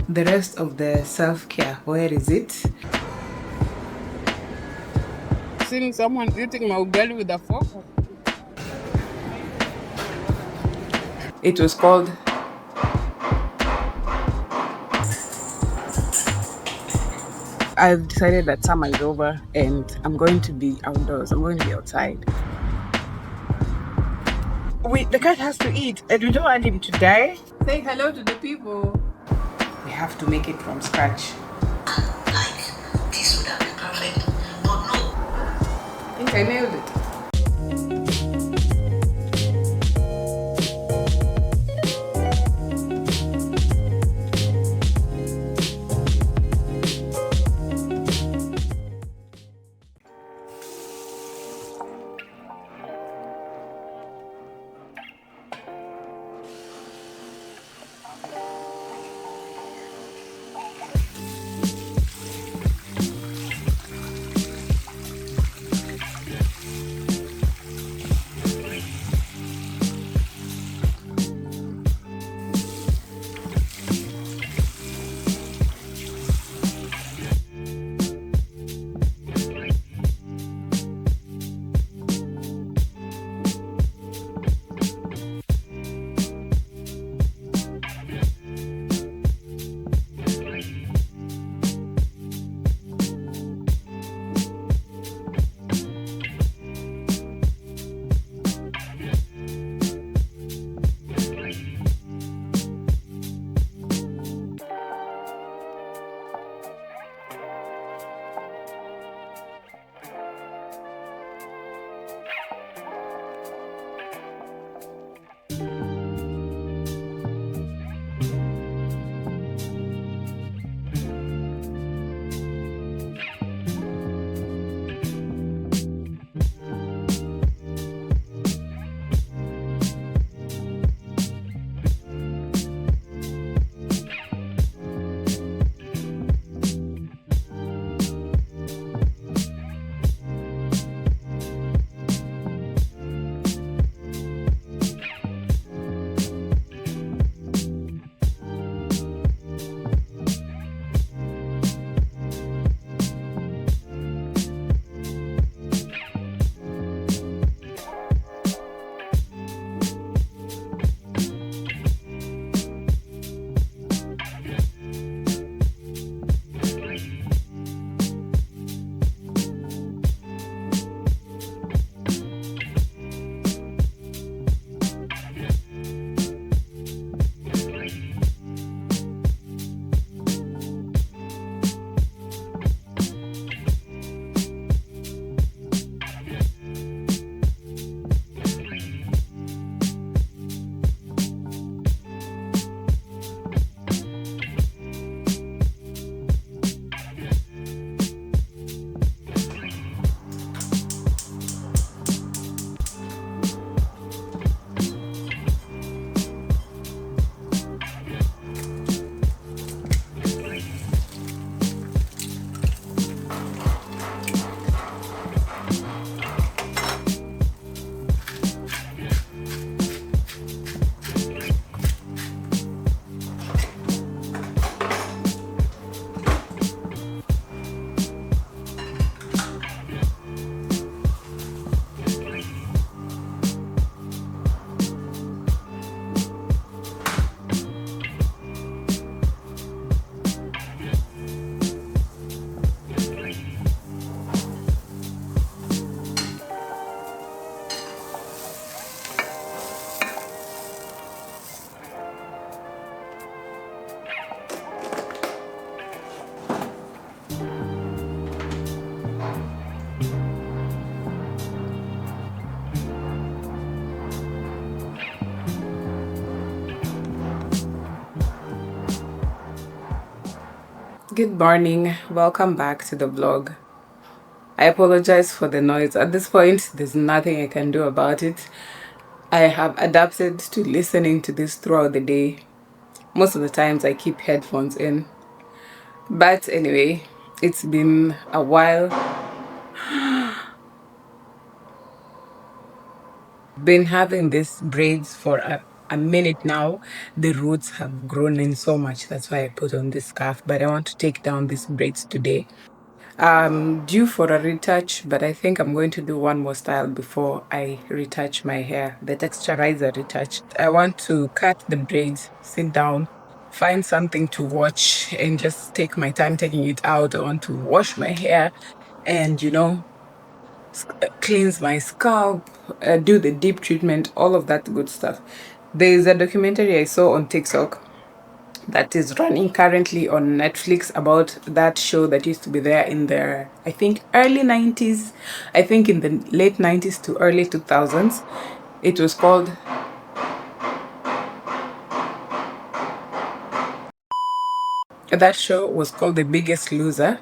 The rest of the self-care, where is it? Seeing someone eating my ugali with a fork. It was called I've decided that summer is over and I'm going to be outdoors. I'm going to be outside. The cat has to eat and we don't want him to die. Say hello to the people. We have to make it from scratch. Like, this would have been perfect, but no. I think I nailed it. Good morning, welcome back to the vlog. I apologize for the noise. At this point, there's nothing I can do about it. I have adapted to listening to this throughout the day. Most of the times I keep headphones in. But anyway, it's been a while. Been having these braids for a minute now. The roots have grown in so much. That's why I put on this scarf. But I want to take down these braids today. Due for a retouch, but I think I'm going to do one more style before I retouch my hair, the texturizer retouch. I want to cut the braids, sit down, find something to watch, and just take my time taking it out. I want to wash my hair and, cleanse my scalp, do the deep treatment, all of that good stuff. There's a documentary I saw on TikTok that is running currently on Netflix about that show that used to be there in the, I think, early 90s, I think in the late 90s to early 2000s. It was called, that show was called The Biggest Loser.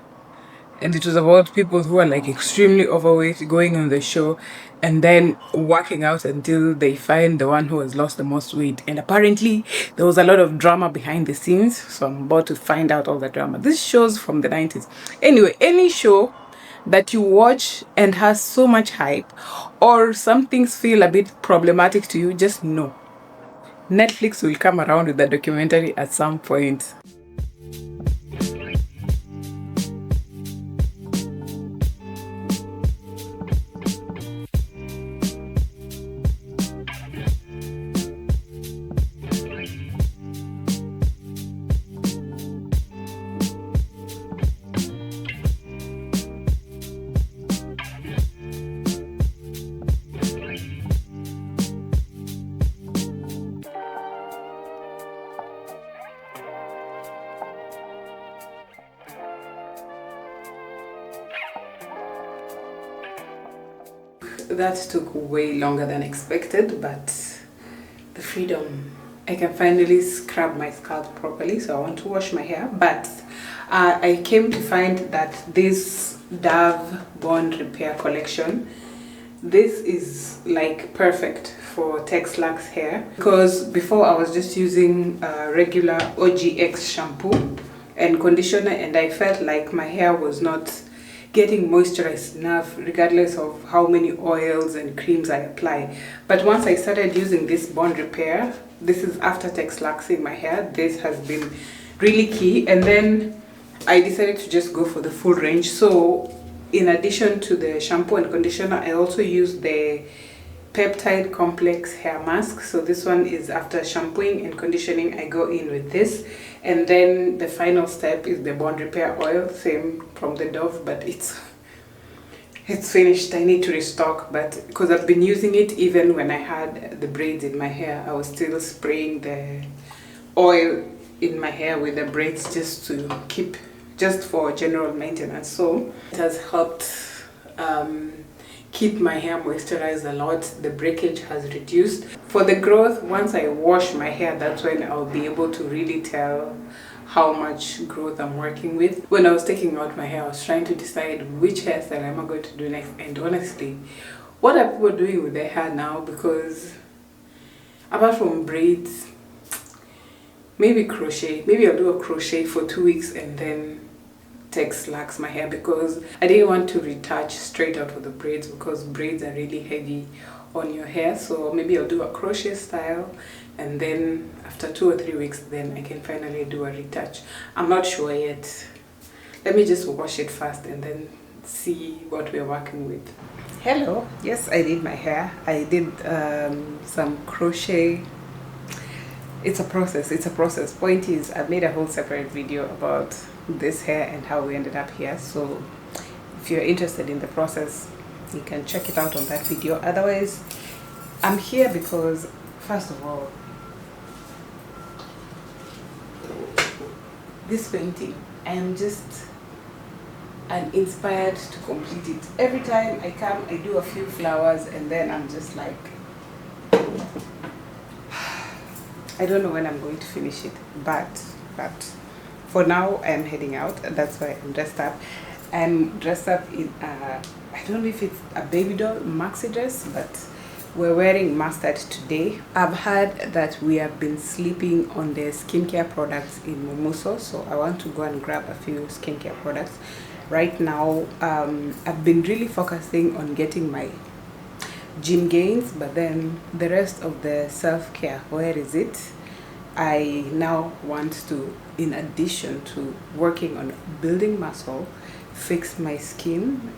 And it was about people who are like extremely overweight going on the show and then working out until they find the one who has lost the most weight. And apparently there was a lot of drama behind the scenes, so I'm about to find out all the drama. This show's from the 90s. Anyway, any show that you watch and has so much hype, or some things feel a bit problematic to you, just know Netflix will come around with a documentary at some point. That took way longer than expected, but the freedom. I can finally scrub my scalp properly, so I want to wash my hair. But I came to find that this Dove Bond Repair collection, this is like perfect for Texlax hair, because before I was just using regular OGX shampoo and conditioner, and I felt like my hair was not getting moisturized enough regardless of how many oils and creams I apply. But once I started using this Bond Repair, this is after Texlaxing my hair, this has been really key. And then I decided to just go for the full range. So in addition to the shampoo and conditioner, I also use the peptide complex hair mask. So this one is after shampooing and conditioning, I go in with this. And then the final step is the Bond Repair oil, same from the Dove, but it's finished. I need to restock, but because I've been using it even when I had the braids in my hair, I was still spraying the oil in my hair with the braids just to keep, just for general maintenance. So it has helped keep my hair moisturized a lot. The breakage has reduced. For the growth, once I wash my hair, that's when I'll be able to really tell how much growth I'm working with. When I was taking out my hair, I was trying to decide which hairstyle am I going to do next. And honestly, what are people doing with their hair now? Because apart from braids, maybe crochet. Maybe I'll do a crochet for 2 weeks and then Texlax my hair, because I didn't want to retouch straight out with the braids because braids are really heavy on your hair. So maybe I'll do a crochet style, and then after 2 or 3 weeks then I can finally do a retouch. I'm not sure yet. Let me just wash it first and then see what we're working with. Hello. Yes, I did my hair. I did some crochet. It's a process. Point is, I've made a whole separate video about this hair and how we ended up here. So if you're interested in the process, you can check it out on that video. Otherwise, I'm here because, first of all, this painting, I'm just inspired to complete it. Every time I come, I do a few flowers and then I'm just like, I don't know when I'm going to finish it, but for now I'm heading out. That's why I'm dressed up. I'm dressed up in I don't know if it's a baby doll maxi dress, but we're wearing mustard today. I've heard that we have been sleeping on the skincare products in Momuso, so I want to go and grab a few skincare products. Right now, I've been really focusing on getting my gym gains, but then the rest of the self-care, where is it? I now want to, in addition to working on building muscle, fix my skin,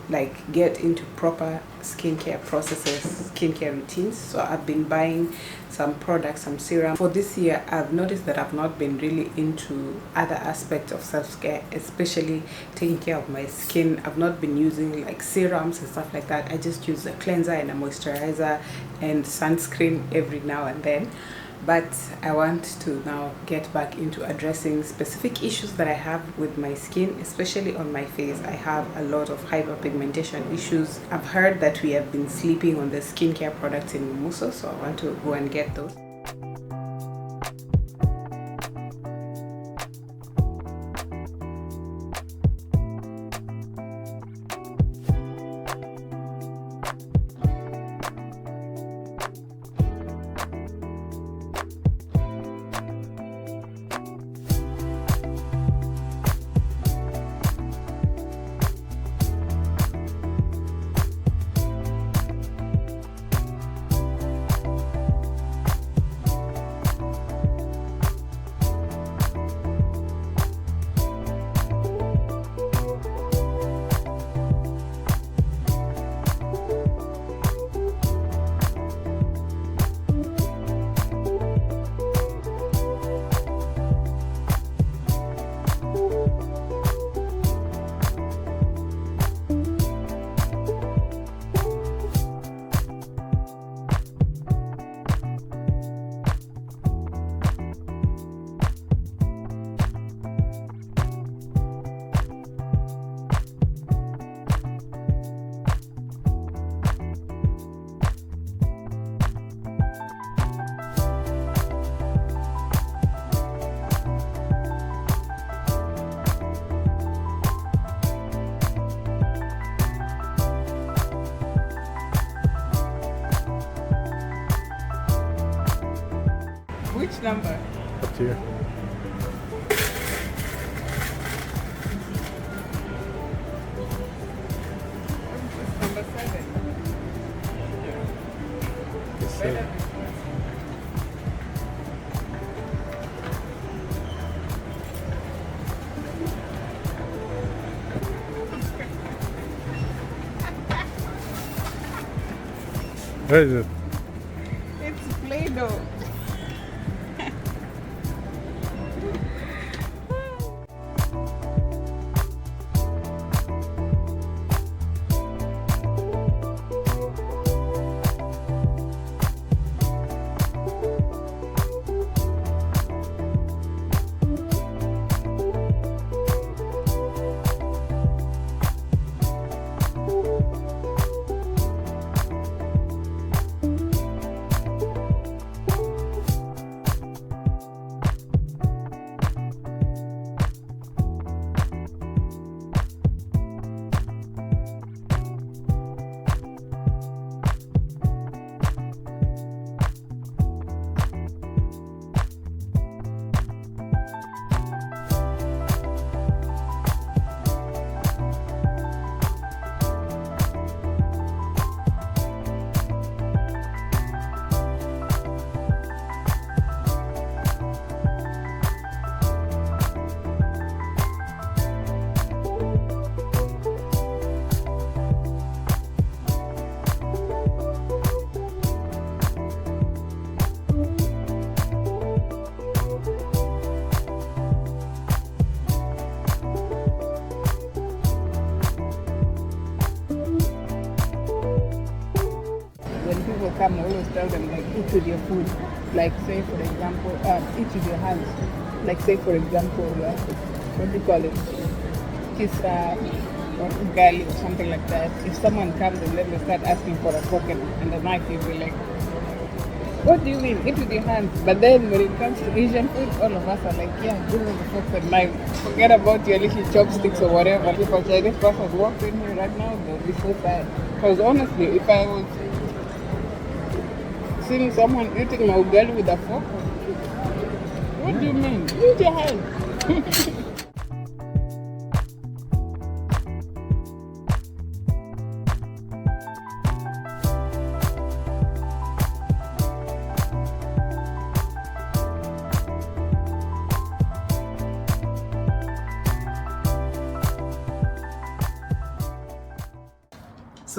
like get into proper skincare processes, skincare routines. So I've been buying some products, some serum. For this year, I've noticed that I've not been really into other aspects of self-care, especially taking care of my skin. I've not been using like serums and stuff like that. I just use a cleanser and a moisturizer and sunscreen every now and then. But I want to now get back into addressing specific issues that I have with my skin, especially on my face. I have a lot of hyperpigmentation issues. I've heard that we have been sleeping on the skincare products in Mumuso, so I want to go and get those. Which number? Up to you. Number 7. Yes, sir. Where is it? It's Play-Doh. When people come, I always tell them, like, eat with your food. Like, say, for example, eat with your hands. Like, say, for example, what do you call it? Kisa or ugali or something like that. If someone comes and then they start asking for a fork and a knife, you'll be like, what do you mean? Eat with your hands. But then when it comes to Asian food, all of us are like, yeah, give me the forks and knife. Forget about your little chopsticks or whatever. If a Chinese person walked in here right now, they'll be so sad. Because honestly, if I was seeing someone eating my ugali with a fork, what do you mean? Use your hand.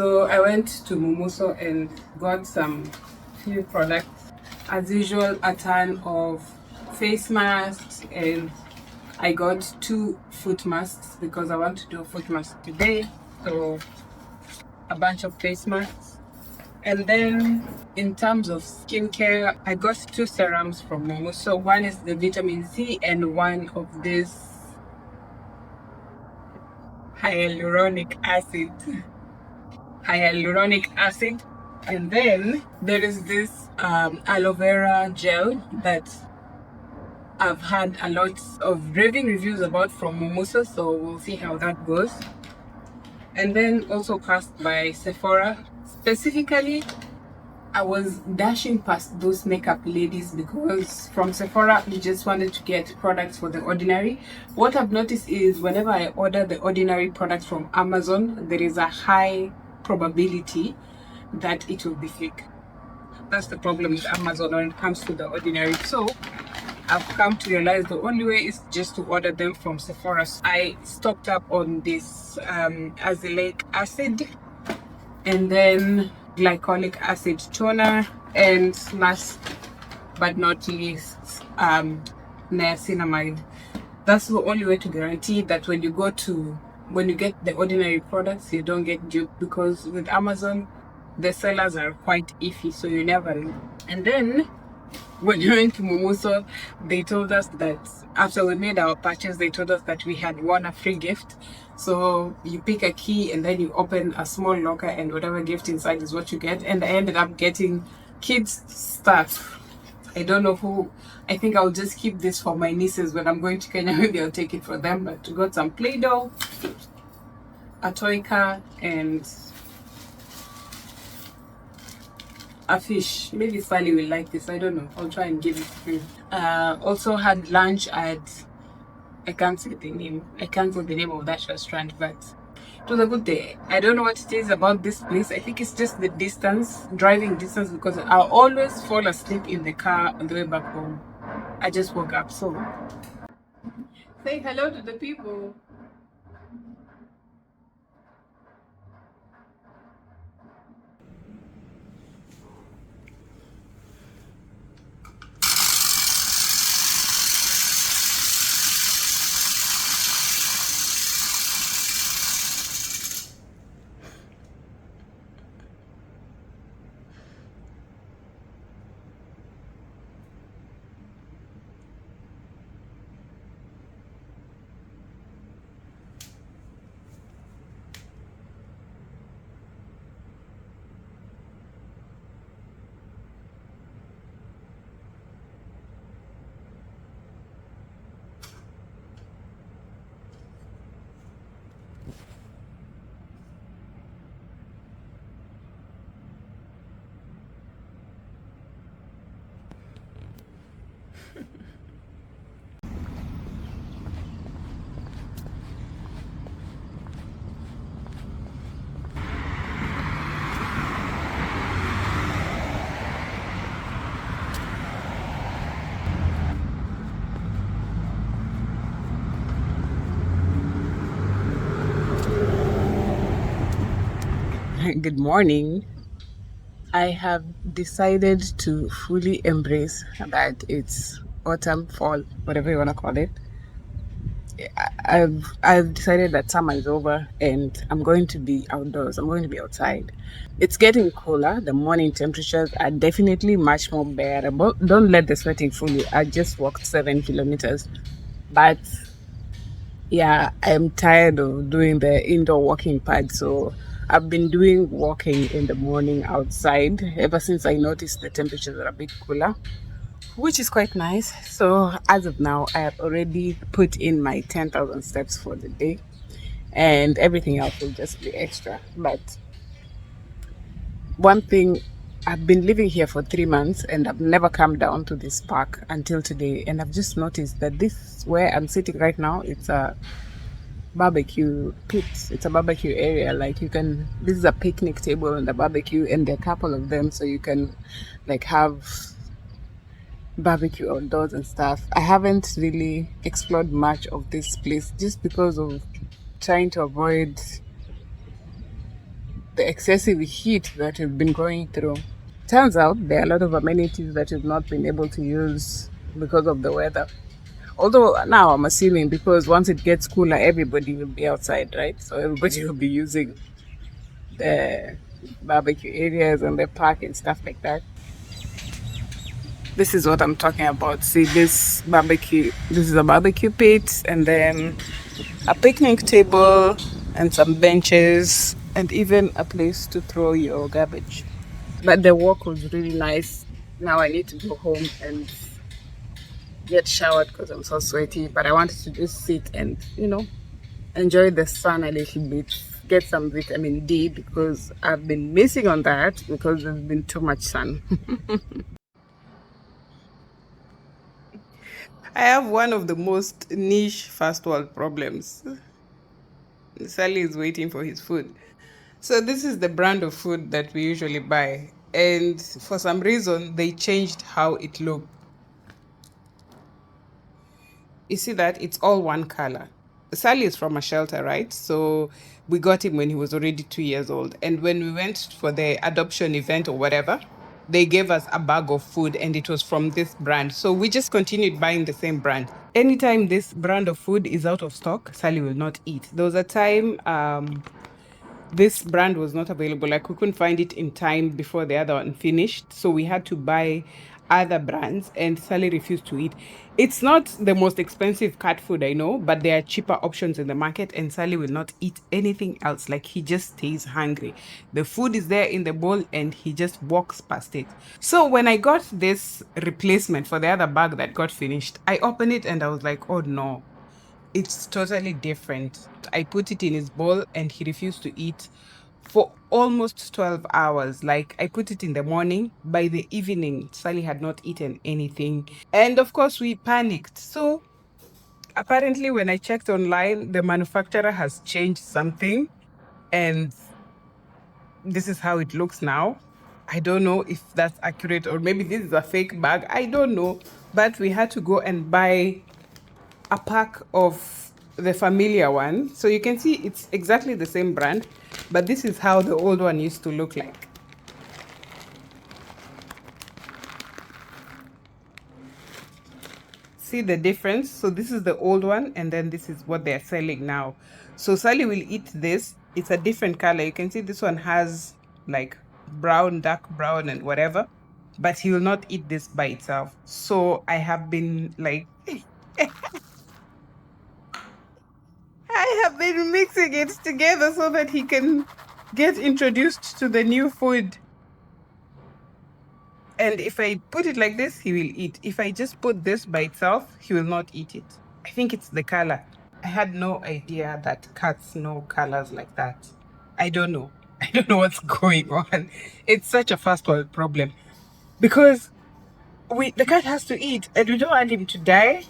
So I went to Momoso and got some few products. As usual, a ton of face masks, and I got 2 foot masks because I want to do a foot mask today. So a bunch of face masks. And then in terms of skincare, I got 2 serums from Momo. So one is the vitamin C and one of this hyaluronic acid. And then there is this aloe vera gel that I've had a lot of raving reviews about from Momoso, so we'll see how that goes. And then also cast by Sephora. Specifically, I was dashing past those makeup ladies because from Sephora we just wanted to get products for The Ordinary. What I've noticed is whenever I order The Ordinary products from Amazon, there is a high probability that it will be fake. That's the problem with Amazon when it comes to The Ordinary. So I've come to realize the only way is just to order them from Sephora. So I stocked up on this azelaic acid and then glycolic acid toner, and last but not least niacinamide. That's the only way to guarantee that when you get The Ordinary products, you don't get duped, because with Amazon the sellers are quite iffy, so you never know. And then when we went to Momoso, they told us that after we made our purchase, they told us that we had won a free gift. So you pick a key and then you open a small locker and whatever gift inside is what you get. And I ended up getting kids stuff. I don't know who. I think I'll just keep this for my nieces when I'm going to Kenya. Maybe I'll take it for them. But we got some Play-Doh, a toy car, and a fish. Maybe Sally will like this. I don't know. I'll try and give it to her. Also had lunch at, I can't say the name of that restaurant, but it was a good day. I don't know what it is about this place. I think it's just the driving distance, because I always fall asleep in the car on the way back home. I just woke up. So say hello to the people. Good morning. I have decided to fully embrace that it's autumn, fall, whatever you want to call it. I've decided that summer is over and I'm going to be outdoors. I'm going to be outside. It's getting cooler. The morning temperatures are definitely much more bearable. Don't let the sweating fool you. I just walked 7 kilometers, but yeah, I'm tired of doing the indoor walking part. So I've been doing walking in the morning outside ever since I noticed the temperatures are a bit cooler, which is quite nice. So as of now, I have already put in my 10,000 steps for the day, and everything else will just be extra. But one thing, I've been living here for 3 months and I've never come down to this park until today, and I've just noticed that this where I'm sitting right now, it's a barbecue pit. It's a barbecue area. Like this is a picnic table and a barbecue, and there are a couple of them, so you can like have barbecue outdoors and stuff. I haven't really explored much of this place just because of trying to avoid the excessive heat that we've been going through. Turns out there are a lot of amenities that we've not been able to use because of the weather. Although now I'm assuming because once it gets cooler, everybody will be outside, right? So everybody will be using the barbecue areas and the park and stuff like that. This is what I'm talking about. See, this barbecue, this is a barbecue pit, and then a picnic table, and some benches, and even a place to throw your garbage. But the walk was really nice. Now I need to go home and get showered because I'm so sweaty. But I wanted to just sit and, enjoy the sun a little bit, get some vitamin D because I've been missing on that because there's been too much sun. I have one of the most niche first world problems. Sally is waiting for his food. So this is the brand of food that we usually buy. And for some reason, they changed how it looked. You see that? It's all one color. Sally is from a shelter, right? So we got him when he was already 2 years old. And when we went for the adoption event or whatever, they gave us a bag of food and it was from this brand. So we just continued buying the same brand. Anytime this brand of food is out of stock, Sally will not eat. There was a time this brand was not available. Like we couldn't find it in time before the other one finished. So we had to buy other brands and Sally refused to eat. It's not the most expensive cat food, I know, but there are cheaper options in the market and Sally will not eat anything else. Like he just stays hungry. The food is there in the bowl and he just walks past it. So when I got this replacement for the other bag that got finished, I opened it and I was like, oh no, it's totally different. I put it in his bowl and he refused to eat for almost 12 hours. Like I put it in the morning. By the evening, Sally had not eaten anything. And of course, we panicked. So apparently, when I checked online, the manufacturer has changed something. And this is how it looks now. I don't know if that's accurate or maybe this is a fake bag. I don't know. But we had to go and buy a pack of the familiar one. So you can see it's exactly the same brand, but this is how the old one used to look like. See the difference? So this is the old one and then this is what they're selling now. So Sally will eat this. It's a different color. You can see this one has like brown, dark brown and whatever, but he will not eat this by itself. So I have been like I have been mixing it together so that he can get introduced to the new food. And if I put it like this, he will eat. If I just put this by itself, he will not eat it. I think it's the color. I had no idea that cats know colors like that. I don't know. I don't know what's going on. It's such a first world problem. Because the cat has to eat and we don't want him to die.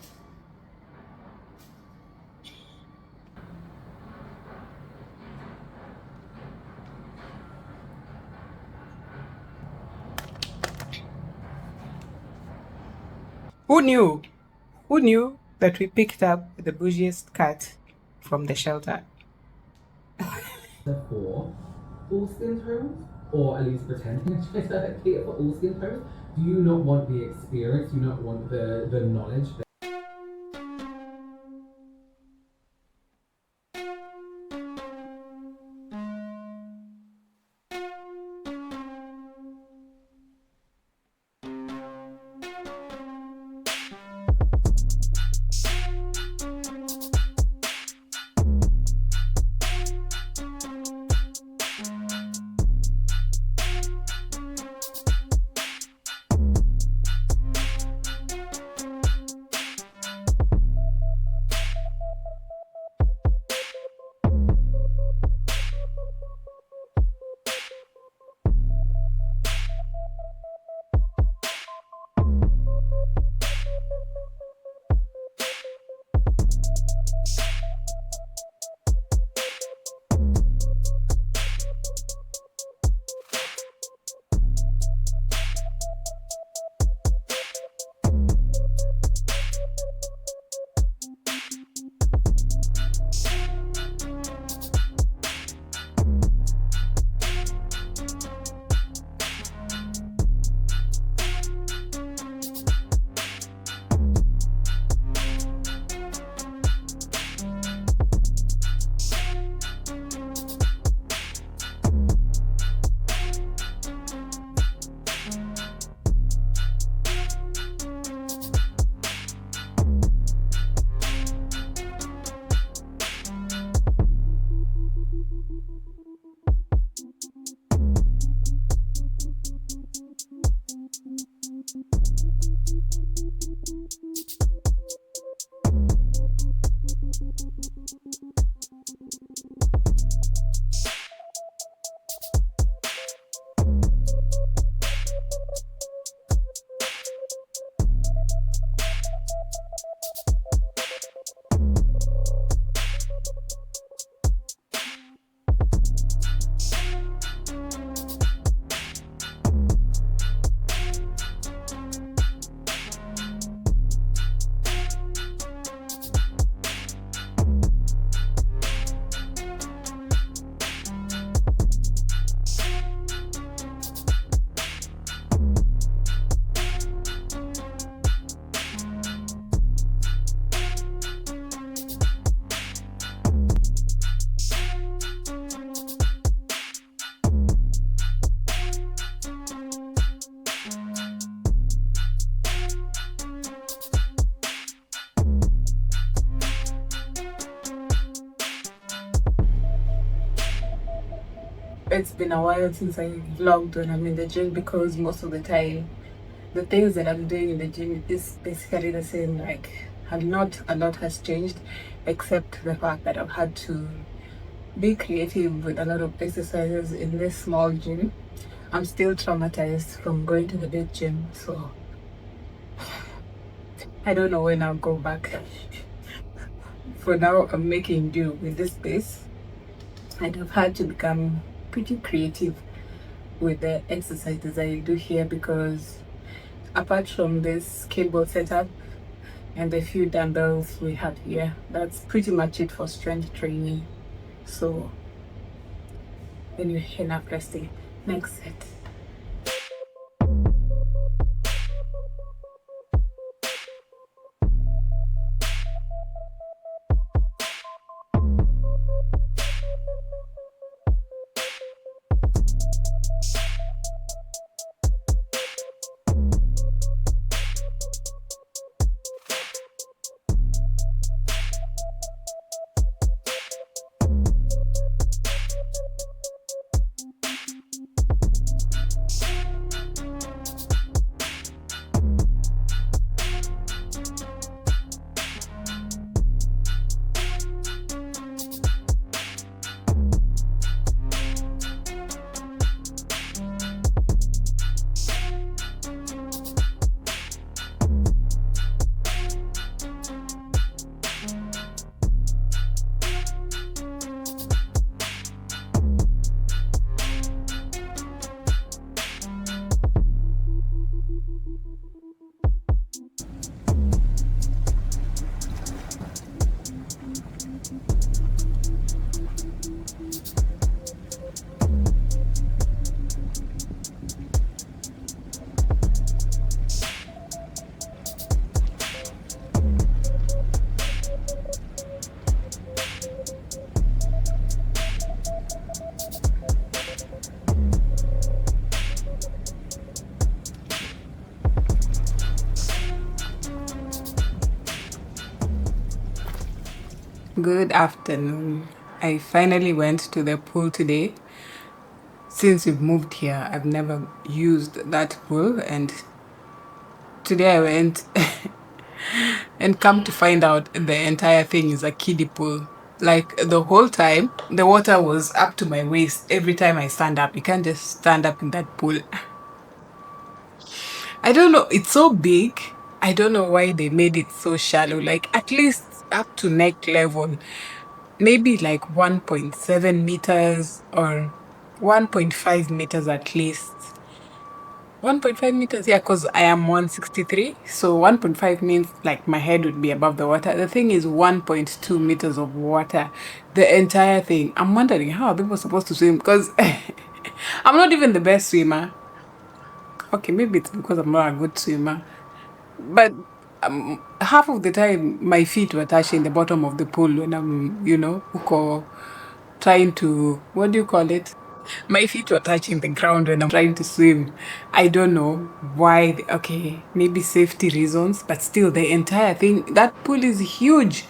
Who knew? Who knew that we picked up the bougiest cat from the shelter? For all skin tones, or at least pretending to cater for all skin tones? Do you not want the experience? Do you not want the knowledge? It's been a while since I vlogged when I'm in the gym, because most of the time the things that I'm doing in the gym is basically the same. Like, not a lot has changed, except the fact that I've had to be creative with a lot of exercises in this small gym. I'm still traumatized from going to the big gym, so I don't know when I'll go back. For now, I'm making do with this space, and I've had to become pretty creative with the exercises I do here, because apart from this cable setup and the few dumbbells we have here, that's pretty much it for strength training. So anyway, enough resting. Next set. Good afternoon. I finally went to the pool today. Since we've moved here, I've never used that pool, and today I went and come to find out the entire thing is a kiddie pool. Like, the whole time, the water was up to my waist every time I stand up. You can't just stand up in that pool. I don't know, it's so big. I don't know why they made it so shallow. Like, at least up to neck level. Maybe like 1.7 meters or 1.5 meters at least. 1.5 meters, yeah, because I am 163. So 1.5 means like my head would be above the water. The thing is 1.2 meters of water. The entire thing. I'm wondering, how are people supposed to swim? Because I'm not even the best swimmer. Okay, maybe it's because I'm not a good swimmer. But half of the time, my feet were touching the bottom of the pool when I'm, trying to, what do you call it? My feet were touching the ground when I'm trying to swim. I don't know why. Okay, maybe safety reasons, but still, the entire thing, that pool is huge.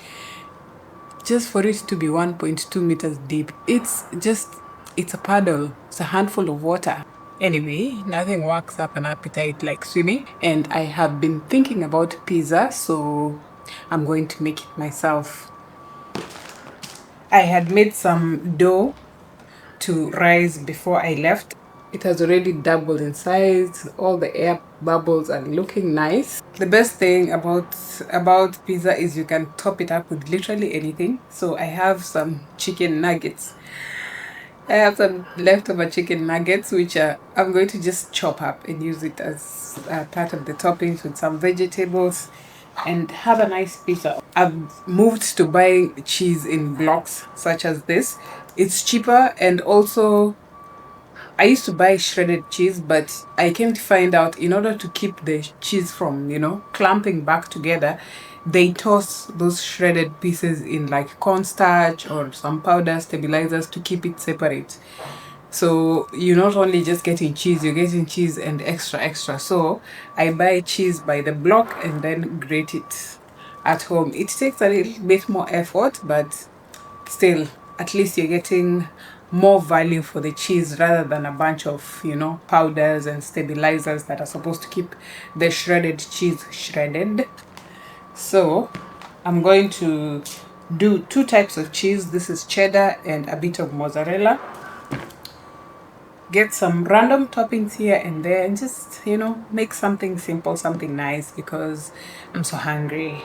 Just for it to be 1.2 meters deep, it's a puddle. It's a handful of water. Anyway, nothing works up an appetite like swimming, and I have been thinking about pizza, so I'm going to make it myself. I had made some dough to rise before I left. It has already doubled in size. All the air bubbles are looking nice. The best thing about pizza is you can top it up with literally anything. So I have some chicken nuggets. I have some leftover chicken nuggets, which I'm going to just chop up and use it as part of the toppings with some vegetables and have a nice pizza. I've moved to buying cheese in blocks such as this. It's cheaper, and also I used to buy shredded cheese, but I came to find out in order to keep the cheese from, clumping back together, they toss those shredded pieces in like cornstarch or some powder stabilizers to keep it separate. So you're not only just getting cheese, you're getting cheese and extra. So I buy cheese by the block and then grate it at home. It takes a little bit more effort, but still, at least you're getting more value for the cheese rather than a bunch of, you know, powders and stabilizers that are supposed to keep the shredded cheese shredded. So I'm going to do 2 types of cheese. This is cheddar and a bit of mozzarella. Get some random toppings here and there and just, you know, make something simple, something nice, because I'm so hungry.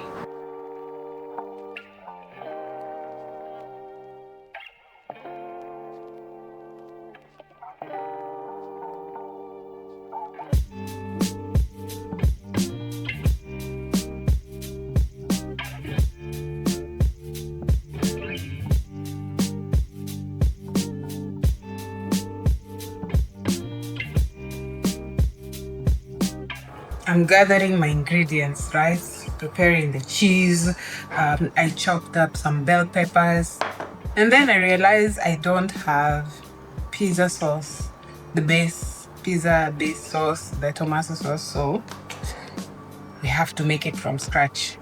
I'm gathering my ingredients, right? Preparing the cheese. I chopped up some bell peppers. And then I realized I don't have pizza sauce, the base, pizza base sauce, the tomato sauce. So we have to make it from scratch.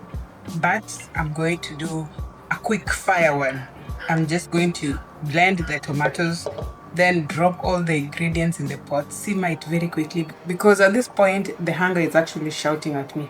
But I'm going to do a quick fire one. I'm just going to blend the tomatoes, then drop all the ingredients in the pot, simmer it very quickly, because at this point the hunger is actually shouting at me.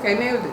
I nailed